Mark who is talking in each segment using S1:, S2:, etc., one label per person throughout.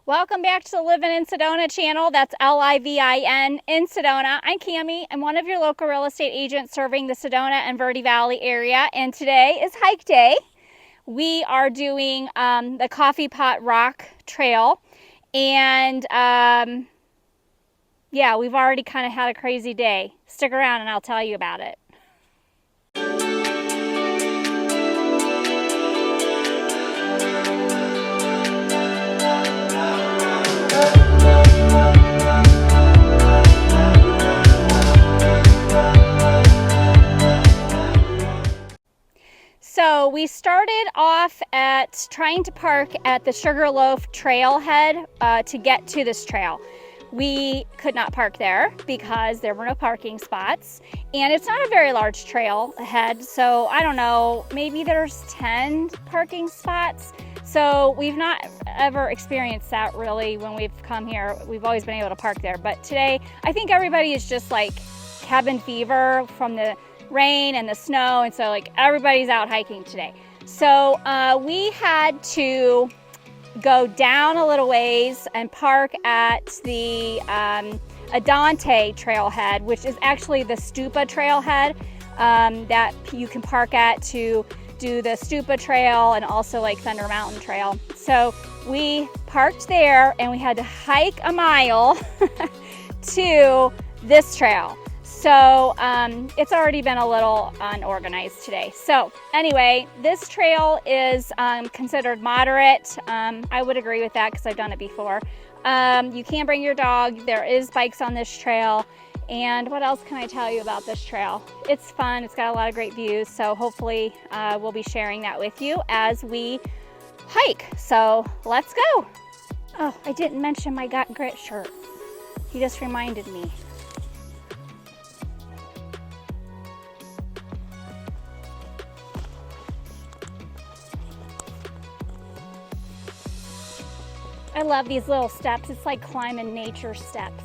S1: Welcome back to the Living in Sedona channel. That's Livin in Sedona. I'm Cami. I'm one of your local real estate agents serving the Sedona and Verde Valley area. And today is hike day. We are doing the Coffee Pot Rock Trail. And yeah, we've already kind of had a crazy day. Stick around and I'll tell you about it. So we started off at trying to park at the Sugarloaf trailhead to get to this trail. We could not park there because there were no parking spots, and it's not a very large trail ahead, so I don't know, maybe there's 10 parking spots. So we've not ever experienced that really when we've come here. We've always been able to park there, but today I think everybody is just like cabin fever from the rain and the snow, and so like everybody's out hiking today. So we had to go down a little ways and park at the Adante trailhead, which is actually the Stupa trailhead that you can park at to do the Stupa trail and also like Thunder Mountain Trail. So we parked there and we had to hike a mile to this trail. So it's already been a little unorganized today. So anyway, this trail is considered moderate. I would agree with that because I've done it before. You can bring your dog. There is bikes on this trail. And what else can I tell you about this trail? It's fun. It's got a lot of great views. So hopefully we'll be sharing that with you as we hike. So let's go. Oh, I didn't mention my Got Grit shirt. You just reminded me. I love these little steps. It's like climbing nature steps.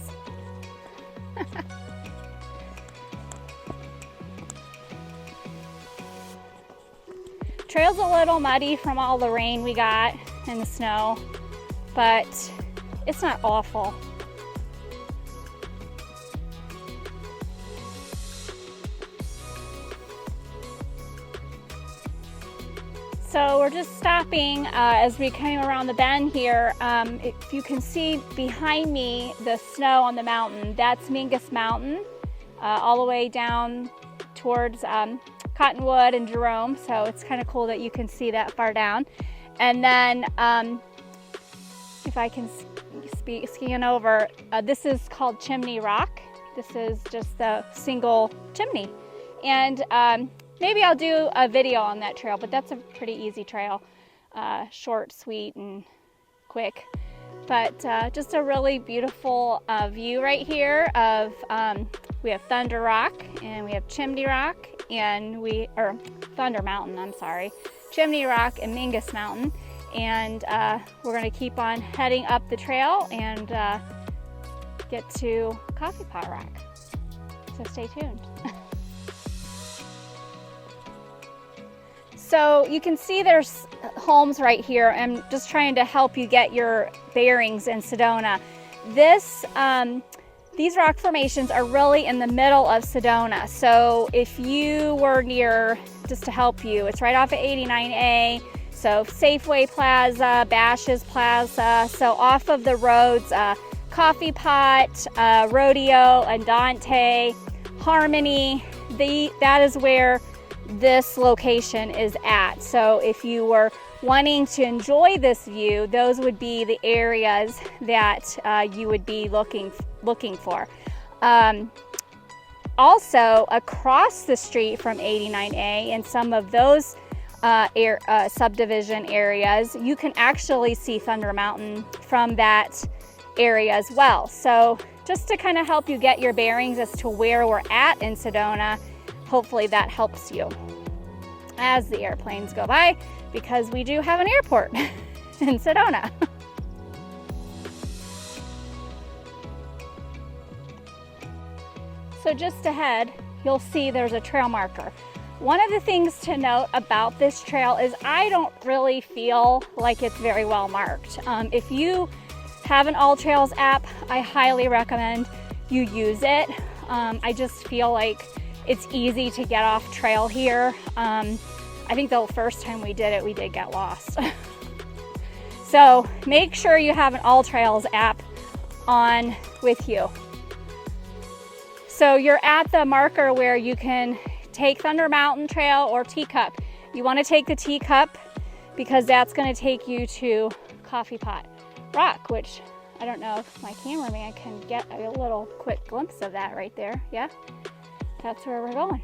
S1: Trail's a little muddy from all the rain we got and the snow, but it's not awful. So we're just stopping as we came around the bend here. If you can see behind me the snow on the mountain, that's Mingus Mountain, all the way down towards Cottonwood and Jerome. So it's kind of cool that you can see that far down. And then if I can scan over, this is called Chimney Rock. This is just a single chimney. And maybe I'll do a video on that trail, but that's a pretty easy trail. Short, sweet, and quick. But just a really beautiful view right here of, we have Thunder Rock, and we have Chimney Rock, and or Thunder Mountain, I'm sorry. Chimney Rock and Mingus Mountain. And we're gonna keep on heading up the trail and get to Coffee Pot Rock. So stay tuned. So you can see there's homes right here. I'm just trying to help you get your bearings in Sedona. These rock formations are really in the middle of Sedona. So if you were near, just to help you, it's right off of 89A. So Safeway Plaza, Bash's Plaza. So off of the roads, Coffee Pot, Rodeo, Andante, Harmony. That is where this location is at. So if you were wanting to enjoy this view, those would be the areas that you would be looking for. Also across the street from 89A and some of those subdivision areas, you can actually see Thunder Mountain from that area as well. So just to kind of help you get your bearings as to where we're at in Sedona, hopefully that helps you as the airplanes go by, because we do have an airport in Sedona. So just ahead, you'll see there's a trail marker. One of the things to note about this trail is I don't really feel like it's very well marked. If you have an All Trails app. I highly recommend you use it. I just feel like it's easy to get off trail here. I think the first time we did it, we did get lost. So make sure you have an All Trails app on with you. So you're at the marker where you can take Thunder Mountain Trail or Teacup. You want to take the Teacup because that's going to take you to Coffee Pot Rock, which I don't know if my cameraman can get a little quick glimpse of that right there. Yeah, that's where we're going.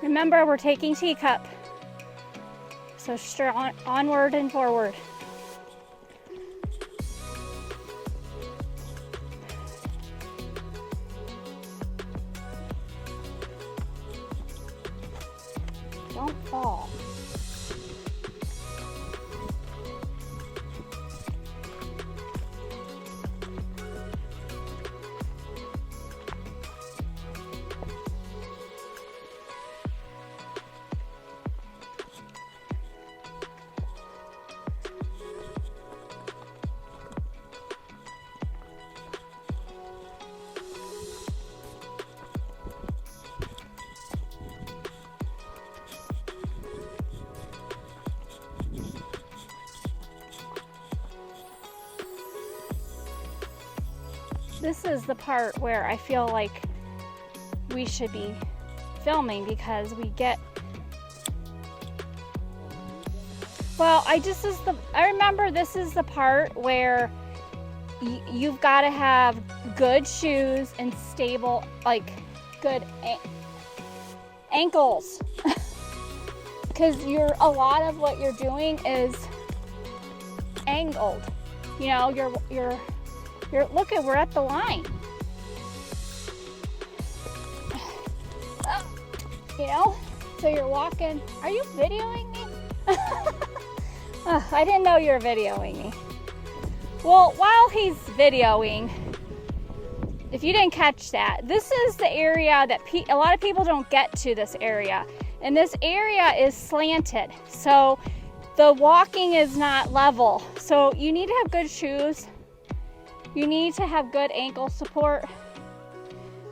S1: Remember, we're taking Teacup, so onward and forward. Don't fall. This is the part where I feel like we should be filming because we get, well, I remember this is the part where you've got to have good shoes and stable, like good ankles. Because a lot of what you're doing is angled. You know, look at, we're at the line. You know, so you're walking. Are you videoing me? I didn't know you were videoing me. Well, while he's videoing, if you didn't catch that, this is the area that a lot of people don't get to this area. And this area is slanted. So the walking is not level. So you need to have good shoes. You need to have good ankle support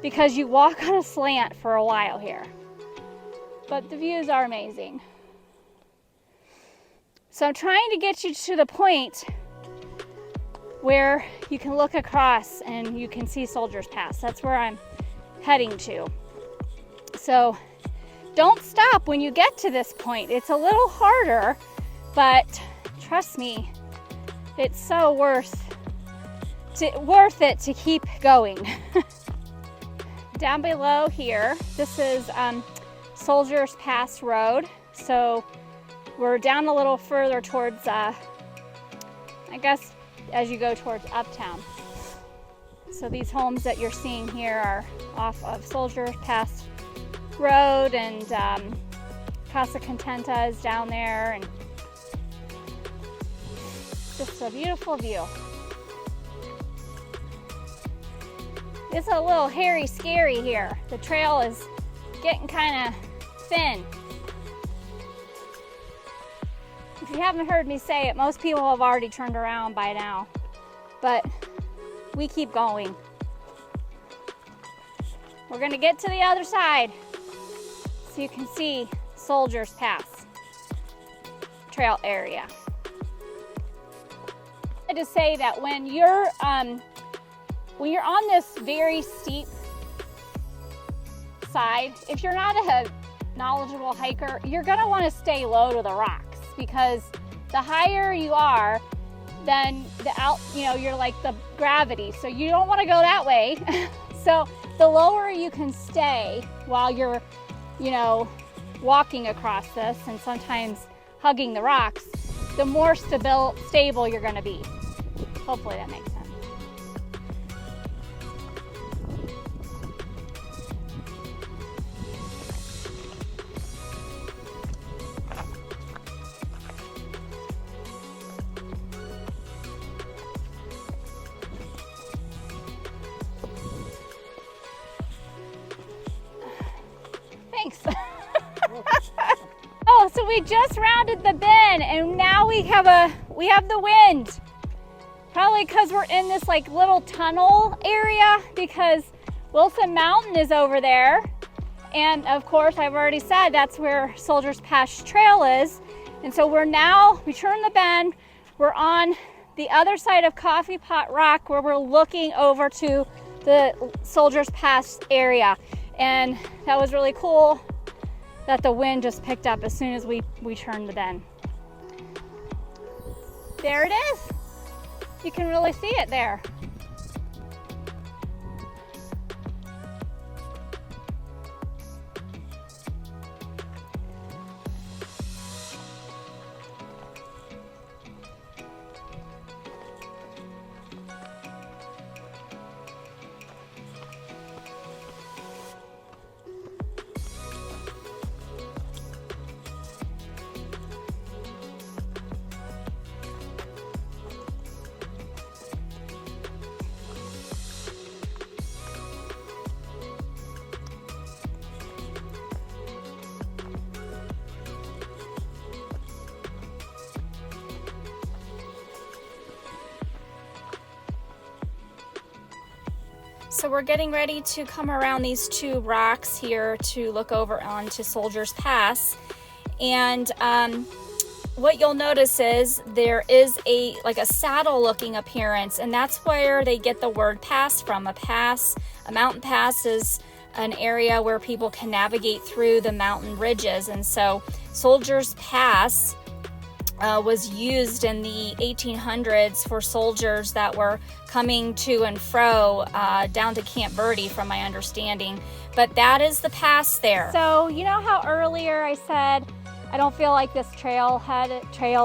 S1: because you walk on a slant for a while here. But the views are amazing. So I'm trying to get you to the point where you can look across and you can see Soldiers Pass. That's where I'm heading to. So don't stop when you get to this point. It's a little harder, but trust me, it's so worth it to keep going. Down below here, this is Soldiers Pass Road. So we're down a little further towards, I guess, as you go towards Uptown. So these homes that you're seeing here are off of Soldiers Pass Road, and Casa Contenta is down there, and just a beautiful view. It's a little hairy scary here. The trail is getting kind of thin. If you haven't heard me say it, most people have already turned around by now, but we keep going. We're gonna get to the other side so you can see Soldiers Pass trail area. I just say that when you're on this very steep side, if you're not a knowledgeable hiker, you're gonna want to stay low to the rocks, because the higher you are, then you're like the gravity, so you don't want to go that way. So the lower you can stay while you're, walking across this and sometimes hugging the rocks, the more stable you're going to be. Hopefully that makes sense. Thanks. Oh, so we just rounded the bend and now we have the wind. Probably because we're in this like little tunnel area because Wilson Mountain is over there. And of course, I've already said that's where Soldiers Pass Trail is. And so we turn the bend, we're on the other side of Coffee Pot Rock where we're looking over to the Soldiers Pass area. And that was really cool that the wind just picked up as soon as we turned the bend. There it is. You can really see it there. So we're getting ready to come around these two rocks here to look over onto Soldiers Pass. And what you'll notice is there is a saddle looking appearance, and that's where they get the word pass from. A mountain pass is an area where people can navigate through the mountain ridges. And so Soldiers Pass was used in the 1800s for soldiers that were coming to and fro down to Camp Verde, from my understanding. But that is the pass there. So you know how earlier I said I don't feel like this trail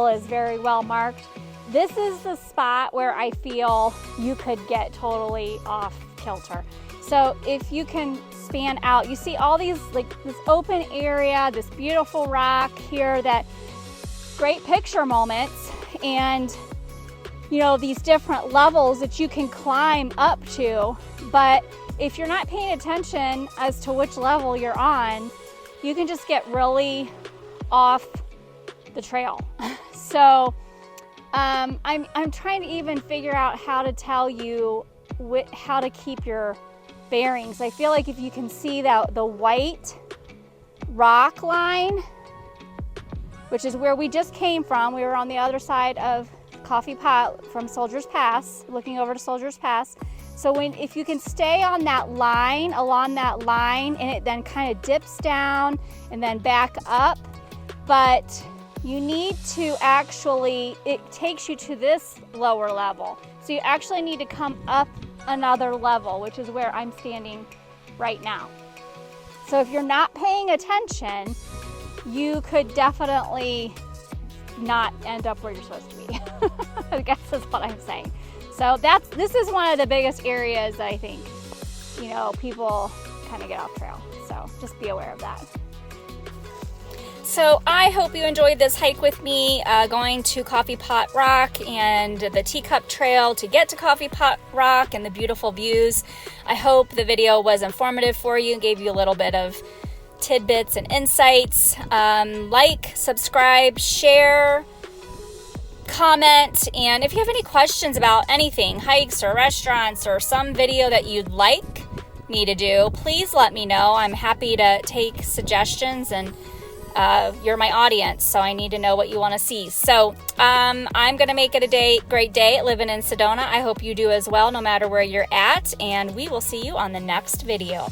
S1: is very well marked? This is the spot where I feel you could get totally off kilter. So if you can span out, you see all these, like this open area, this beautiful rock here, that great picture moments, and you know, these different levels that you can climb up to. But if you're not paying attention as to which level you're on, you can just get really off the trail. So I'm trying to even figure out how to tell you how to keep your bearings. I feel like if you can see the white rock line, which is where we just came from. We were on the other side of Coffee Pot from Soldiers Pass, looking over to Soldiers Pass. So if you can stay on that line, along that line, and it then kind of dips down and then back up, but you need to it takes you to this lower level. So you actually need to come up another level, which is where I'm standing right now. So if you're not paying attention, you could definitely not end up where you're supposed to be. I guess that's what I'm saying. So this is one of the biggest areas I think, you know, people kind of get off trail. So just be aware of that. So I hope you enjoyed this hike with me, going to Coffee Pot Rock and the Teacup Trail to get to Coffee Pot Rock and the beautiful views. I hope the video was informative for you and gave you a little bit of tidbits and insights. Like, subscribe, share, comment, and if you have any questions about anything, hikes or restaurants or some video that you'd like me to do, please let me know. I'm happy to take suggestions, and you're my audience, so I need to know what you want to see. So I'm going to make it a great day living in Sedona. I hope you do as well, no matter where you're at, and we will see you on the next video.